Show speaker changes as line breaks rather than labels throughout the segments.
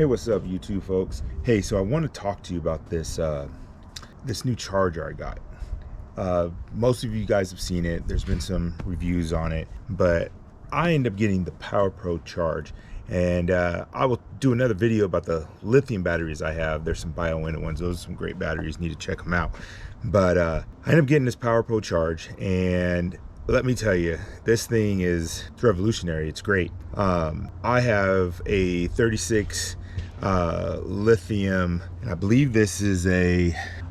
Hey, what's up, YouTube folks? Hey, so I want to talk to you about this this new charger I got. Most of you guys have seen it. There's been some reviews on it, but I ended up getting the Powerpole charge, and I will do another video about the lithium batteries I have. There's some bio-window ones. Those are some great batteries. Need to check them out. But I ended up getting this Powerpole charge, and let me tell you, this thing it's revolutionary. It's great. I have a 36 lithium, and I believe this is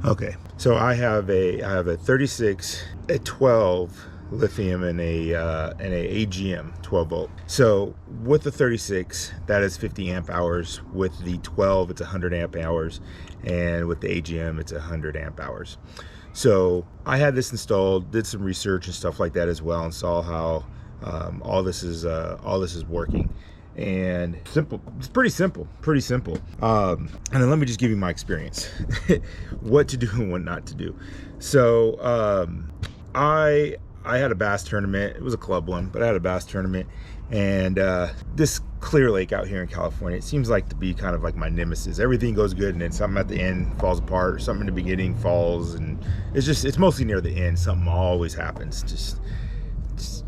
okay, so I have a 36, a 12 lithium, and a AGM 12 volt. So with the 36, that is 50 amp hours. With the 12, it's 100 amp hours, and with the AGM, it's 100 amp hours. So I had this installed, did some research and stuff like that as well, and saw how all this is working. And simple, it's pretty simple. And then let me just give you my experience, what to do and what not to do. So I had a bass tournament. It was a club one, but I had a bass tournament, and this Clear Lake out here in California, it seems like to be kind of like my nemesis. Everything goes good, and then something at the end falls apart, or something in the beginning falls, and it's mostly near the end. Something always happens. Just it's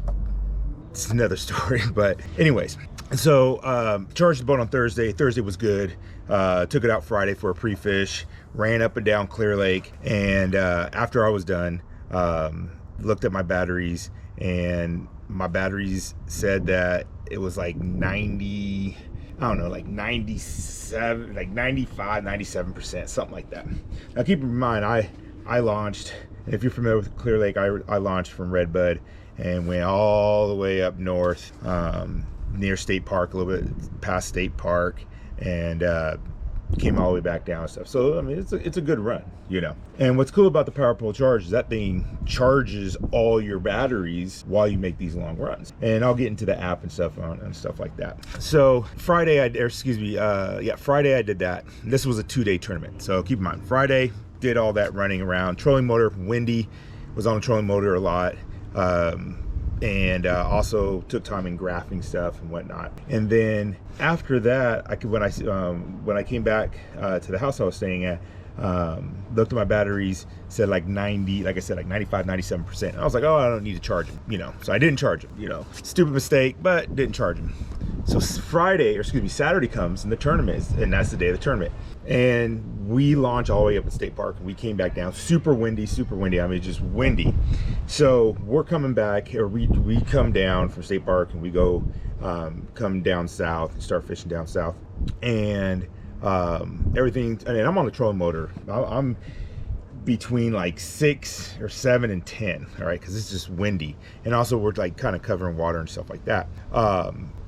another story. But anyways, so charged the boat on Thursday. Thursday was good. Took it out Friday for a pre-fish, ran up and down Clear Lake, and after I was done, looked at my batteries, and my batteries said that it was like 90, I don't know, like 97, like 95, 97%, something like that. Now keep in mind, I launched, and if you're familiar with Clear Lake, I launched from Redbud and went all the way up north, near State Park, a little bit past State Park, and came all the way back down and stuff. So I mean, it's a good run, you know. And what's cool about the Powerpole charge is that thing charges all your batteries while you make these long runs. And I'll get into the app and stuff like that. So Friday Friday I did that. This was a 2-day tournament, so keep in mind, Friday did all that running around, trolling motor, windy, was on the trolling motor a lot, and also took time in graphing stuff and whatnot. And then after that, when I came back to the house I was staying at, looked at my batteries, said like 90, like I said, like 95, 97%. And I was like, oh, I don't need to charge them, you know. So I didn't charge them, you know. Stupid mistake, but didn't charge them. So Saturday comes, and the tournament is, and that's the day of the tournament. And we launch all the way up at State Park, and we came back down, super windy. I mean, just windy. So we're coming back, or we come down from State Park, and we go come down south and start fishing down south. And everything, and I'm on the trolling motor. I'm between like 6 or 7 and 10, all right, because it's just windy, and also we're like kind of covering water and stuff like that.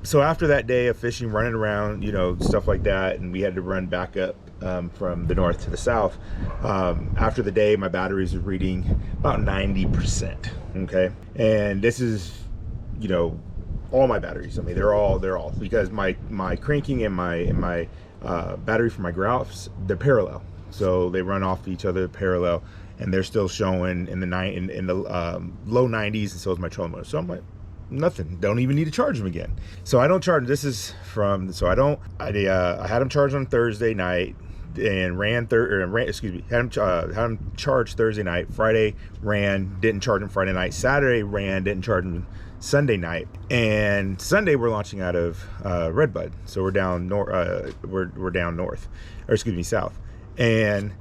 So after that day of fishing, running around, you know, stuff like that, and we had to run back up from the north to the south. After the day, my batteries are reading about 90%, okay? And this is, you know, all my batteries. I mean, they're all because my cranking and my battery for my grouse, they're parallel. So they run off each other parallel, and they're still showing in the low 90s, and so is my trolling motor. So I'm like, nothing, don't even need to charge them again. So I don't charge. This is from, so I had them charged on Thursday night, and had them charged Thursday night. Friday ran, didn't charge them Friday night. Saturday ran, didn't charge them Sunday night. And Sunday we're launching out of Redbud, so we're down north, we're down north, or excuse me, south. And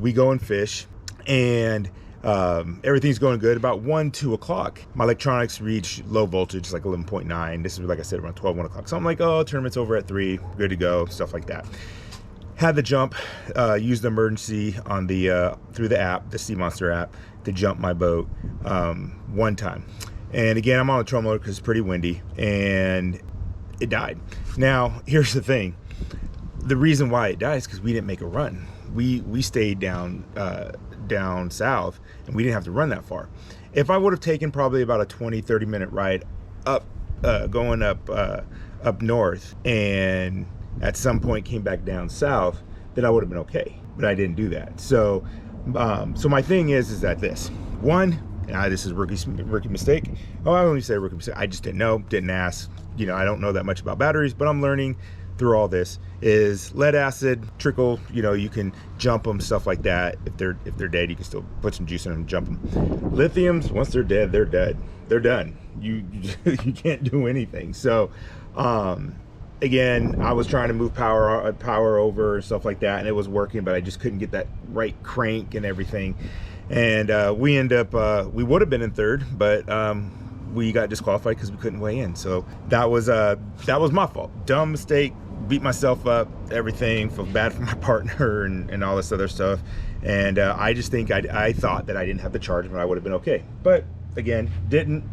we go and fish, and everything's going good. About 2 o'clock, my electronics reach low voltage, like 11.9. This is, like I said, around 1 o'clock. So I'm like, oh, tournament's over at 3, good to go, stuff like that. Had the jump, used the emergency on the through the app, the Sea Monster app, to jump my boat one time. And again, I'm on a trolling motor because it's pretty windy, and it died. Now here's the thing. The reason why it died is because we didn't make a run. We stayed down south, and we didn't have to run that far. If I would have taken probably about a 20-30 minute ride up, going up north, and at some point came back down south, then I would have been okay. But I didn't do that. So so my thing is that this one, this is rookie mistake. Oh, I don't even say rookie mistake. I just didn't know, didn't ask. You know, I don't know that much about batteries, but I'm learning through all this is lead acid, trickle, you know, you can jump them, stuff like that. If they're dead, you can still put some juice in them and jump them. Lithiums, once they're dead, they're dead. They're done. You can't do anything. So again, I was trying to move power over and stuff like that, and it was working, but I just couldn't get that right crank and everything. And we end up, we would have been in third, but we got disqualified because we couldn't weigh in. So that was my fault. Dumb mistake, beat myself up, everything, feel bad for my partner and all this other stuff. And I just think I thought that I didn't have the charge, but I would have been okay. But again, didn't.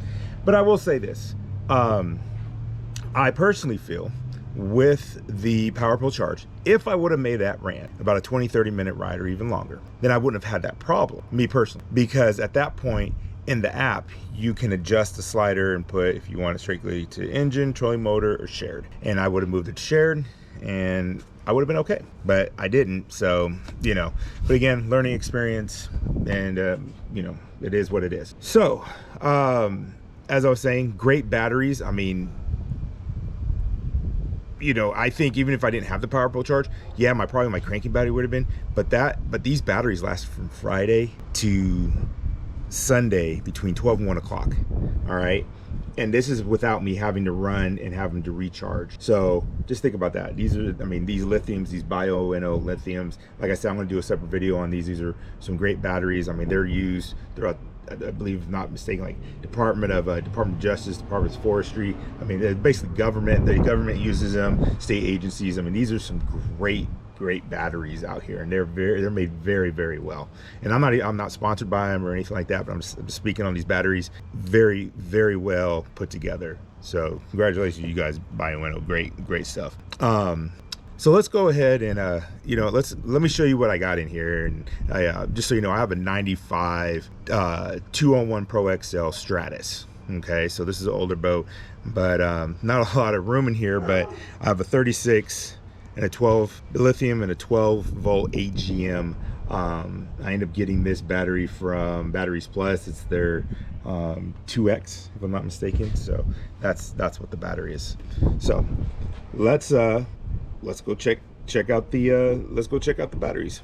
But I will say this, I personally feel with the Powerpole charge, if I would have made that run about a 20-30 minute ride or even longer, then I wouldn't have had that problem, me personally, because at that point in the app you can adjust the slider and put if you want it strictly to engine, trolling motor, or shared, and I would have moved it to shared and I would have been okay, but I didn't. So, you know, but again, learning experience, and you know, it is what it is. So as I was saying, great batteries. I mean, you know, I think even if I didn't have the Powerpole charge, yeah, probably my cranking battery would have been, but these batteries last from Friday to Sunday between 12 and 1 o'clock. All right, and this is without me having to run and having to recharge. So just think about that. These are, I mean, these lithiums, these bio-NO lithiums, like I said, I'm going to do a separate video on these. These are some great batteries. I mean, they're used throughout, I believe, if not mistaken, like Department of Justice, Department of Forestry. I mean, they're basically government. The government uses them, state agencies. I mean, these are some great batteries out here, and they're made very, very well. And I'm not sponsored by them or anything like that, but I'm just speaking on these batteries. Very, very well put together. So congratulations, you guys, bio-NO, great stuff. So let's go ahead and you know, let me show you what I got in here. And just so you know, I have a 95 2-on-1 Pro XL Stratus. Okay, so this is an older boat, but not a lot of room in here. But I have a 36 and a 12 lithium and a 12-volt AGM. I end up getting this battery from Batteries Plus. It's their 2X, if I'm not mistaken. So that's what the battery is. So let's go check out the batteries.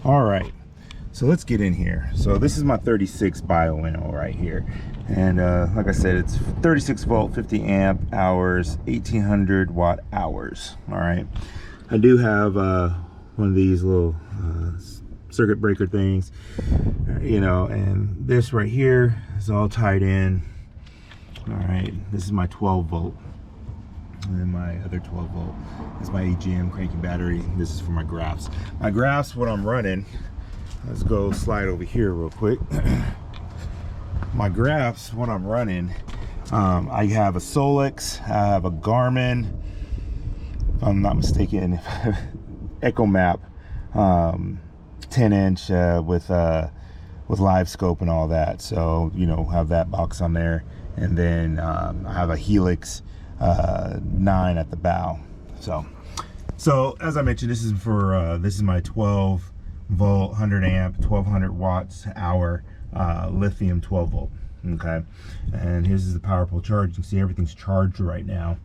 All right, so let's get in here. So this is my 36 bio-NO right here, and like I said, it's 36 volt, 50 amp hours, 1800 watt hours. All right, I do have one of these little circuit breaker things, you know, and this right here is all tied in. All right, this is my 12 volt, and then my other 12 volt is my AGM cranking battery. This is for my graphs. My graphs, what I'm running, let's go slide over here real quick. My graphs, what I'm running, I have a Solex, I have a Garmin, if I'm not mistaken, Echo Map, 10-inch with live scope and all that. So, you know, have that box on there. And then I have a Helix 9 at the bow. So as I mentioned, this is for this is my 12 volt 100 amp 1200 watts hour lithium 12 volt. Okay, and here's the Powerpole charge. You can see everything's charged right now,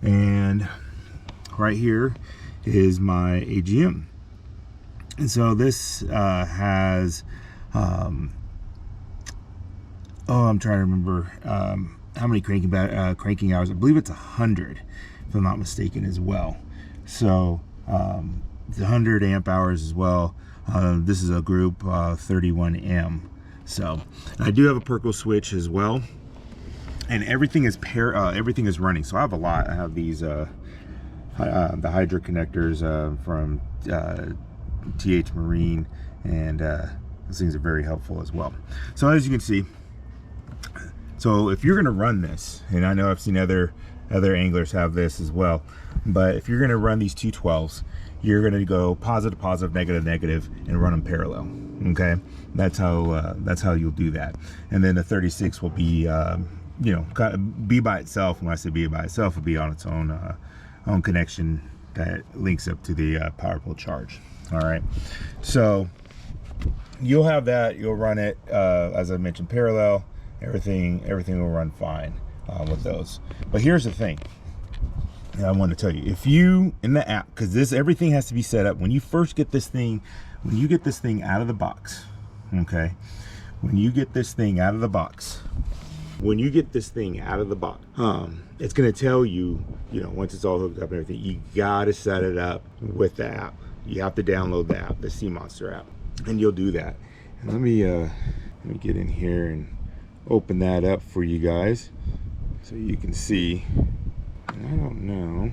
and right here is my AGM. And so this has oh, I'm trying to remember how many cranking hours. I believe it's 100, if I'm not mistaken, as well. So it's 100 amp hours as well. This is a group 31M. So I do have a Perco switch as well, and everything is running. So I have a lot. I have these the Hydra connectors from TH Marine, and those things are very helpful as well. So as you can see, so if you're going to run this, and I know I've seen other anglers have this as well, but if you're going to run these 212s, you're going to go positive, positive, negative, negative, and run them parallel. Okay, that's how you'll do that. And then the 36 will be, you know, kind of be by itself. When I say be by itself, it'll be on its own connection that links up to the Powerpole charge. All right, so you'll have that. You'll run it as I mentioned, parallel. everything will run fine with those. But here's the thing that I want to tell you: if you in the app, because everything has to be set up when you first get this thing, when you get this thing out of the box, okay? When you get this thing out of the box, it's going to tell you, once it's all hooked up and everything, you got to set it up with the app. You have to download the app, the Sea Monster app, and you'll do that. And let me get in here and open that up for you guys so you can see. I don't know.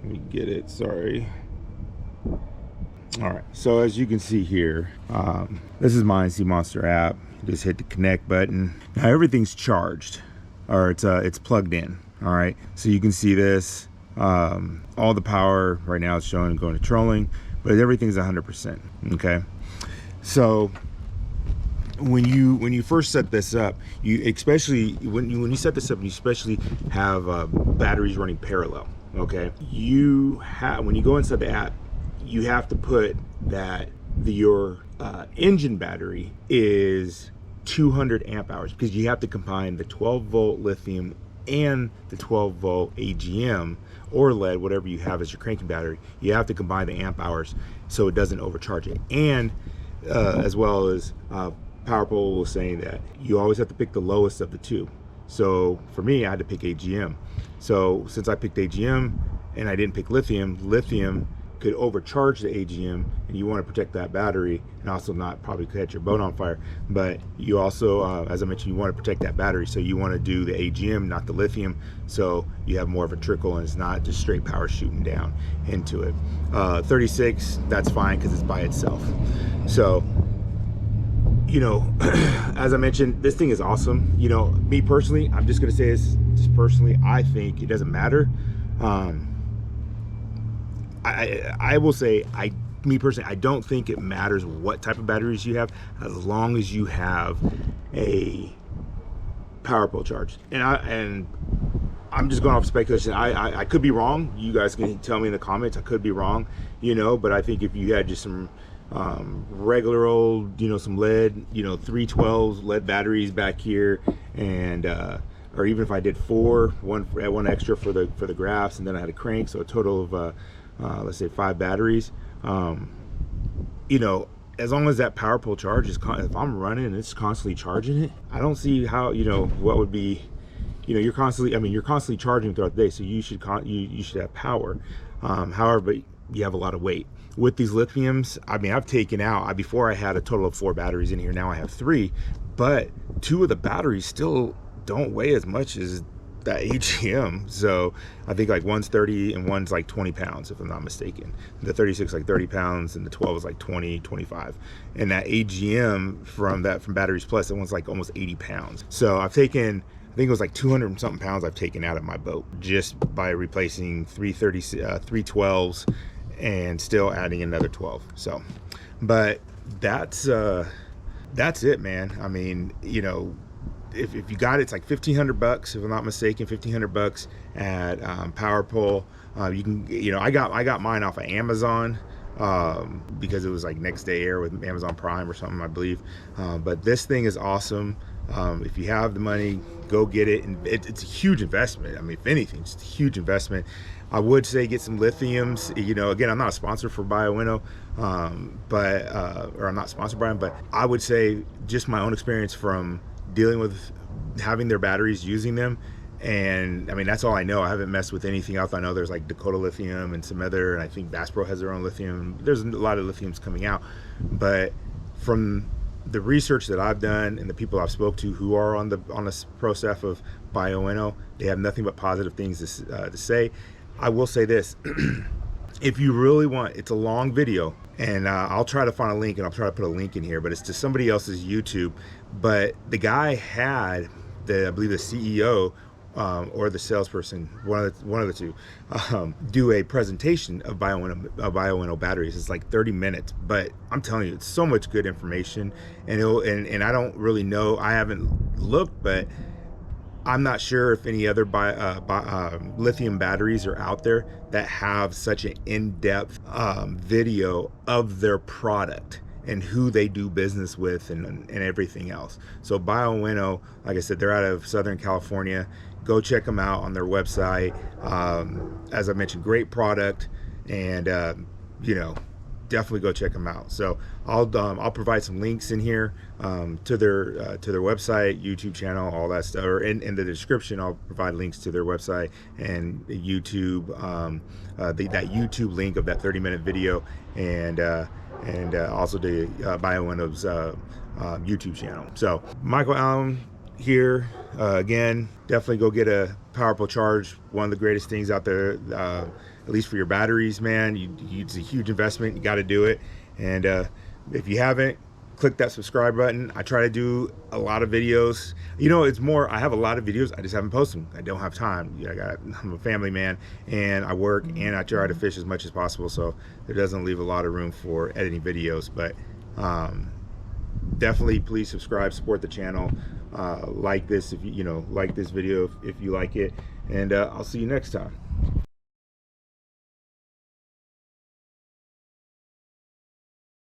Let me get it. Sorry. All right. So as you can see here, this is my Sea Monster app. Just hit the connect button. Now everything's charged, or it's plugged in. All right. So you can see this. All the power right now is showing going to trolling, but everything's 100%. Okay. So when you first set this up, especially when you set this up, you especially have batteries running parallel. Okay. When you go inside the app, you have to put that your engine battery is 200 amp hours, because you have to combine the 12-volt lithium and the 12-volt AGM or lead, whatever you have as your cranking battery. You have to combine the amp hours so it doesn't overcharge it. And as well as Powerpole was saying that you always have to pick the lowest of the two. So for me, I had to pick AGM. So since I picked AGM and I didn't pick lithium could overcharge the AGM, and you want to protect that battery and also not probably catch your boat on fire. But you also, as I mentioned, you want to protect that battery, so you want to do the AGM, not the lithium, so you have more of a trickle and it's not just straight power shooting down into it. 36, that's fine because it's by itself. So as I mentioned, this thing is awesome. Me personally, I'm just gonna say this, just personally, I think it doesn't matter. I will say, me personally, I don't think it matters what type of batteries you have, as long as you have a Powerpole charge. And I'm just going off speculation. I could be wrong. You guys can tell me in the comments. I could be wrong, but I think if you had just some regular old, some lead, 312 lead batteries back here, and or even if I did one extra for the graphs, and then I had a crank, so a total of let's say 5 batteries, as long as that Powerpole charge is, if I'm running and it's constantly charging it, I don't see how, what would be, you're constantly charging throughout the day, so you should have power. However, but you have a lot of weight with these lithiums. I've taken out, before I had a total of 4 batteries in here, now I have 3, but 2 of the batteries still don't weigh as much as that AGM. So I think like one's 30 and one's like 20 pounds, if I'm not mistaken. The 36 like 30 pounds and the 12 is like 20, 25. And that AGM from Batteries Plus, that one's like almost 80 pounds. So I've taken, I think it was like 200 and something pounds I've taken out of my boat just by replacing 312s and still adding another 12. So, but that's it, man. If you got it, it's like $1,500, if I'm not mistaken, $1,500 at Powerpole. You can, I got mine off of Amazon because it was like next day air with Amazon Prime or something, I believe. But this thing is awesome. If you have the money, go get it. And it's a huge investment. If anything, it's a huge investment. I would say get some lithiums. Again, I'm not a sponsor for BioWinnow, or I'm not sponsored by them, but I would say just my own experience from dealing with having their batteries, using them, and that's all I know. I haven't messed with anything else. I know there's like Dakota Lithium and some other, and I think Bass Pro has their own lithium. There's a lot of lithiums coming out, but from the research that I've done and the people I've spoke to who are on the pro staff of BioWinnow, they have nothing but positive things to say. I will say this: if you really want, it's a long video, and I'll try to find a link, and I'll try to put a link in here, but it's to somebody else's YouTube. But the guy had I believe the CEO or the salesperson, one of the two, do a presentation of BioWinnow batteries. It's like 30 minutes, but I'm telling you, it's so much good information. And and I don't really know, I haven't looked, but I'm not sure if any other lithium batteries are out there that have such an in-depth video of their product. and who they do business with and everything else. So Bioenno, like I said, they're out of Southern California. Go check them out on their website. As I mentioned, great product, and you know, definitely go check them out. So I'll provide some links in here to their website, YouTube channel, all that stuff, or in the description I'll provide links to their website and YouTube, that YouTube link of that 30-minute video, and also the Bioenno's YouTube channel. So Michael Allen here again. Definitely go get a Powerpole charge. One of the greatest things out there, at least for your batteries, man. It's a huge investment. You got to do it. And if you haven't, click that subscribe button. I try to do a lot of videos. You know, it's more, I have a lot of videos, I just haven't posted them. I don't have time. I'm a family man, and I work, and I try to fish as much as possible, so it doesn't leave a lot of room for editing videos. But definitely please subscribe, support the channel, like this if you like this video if you like it, and I'll see you next time.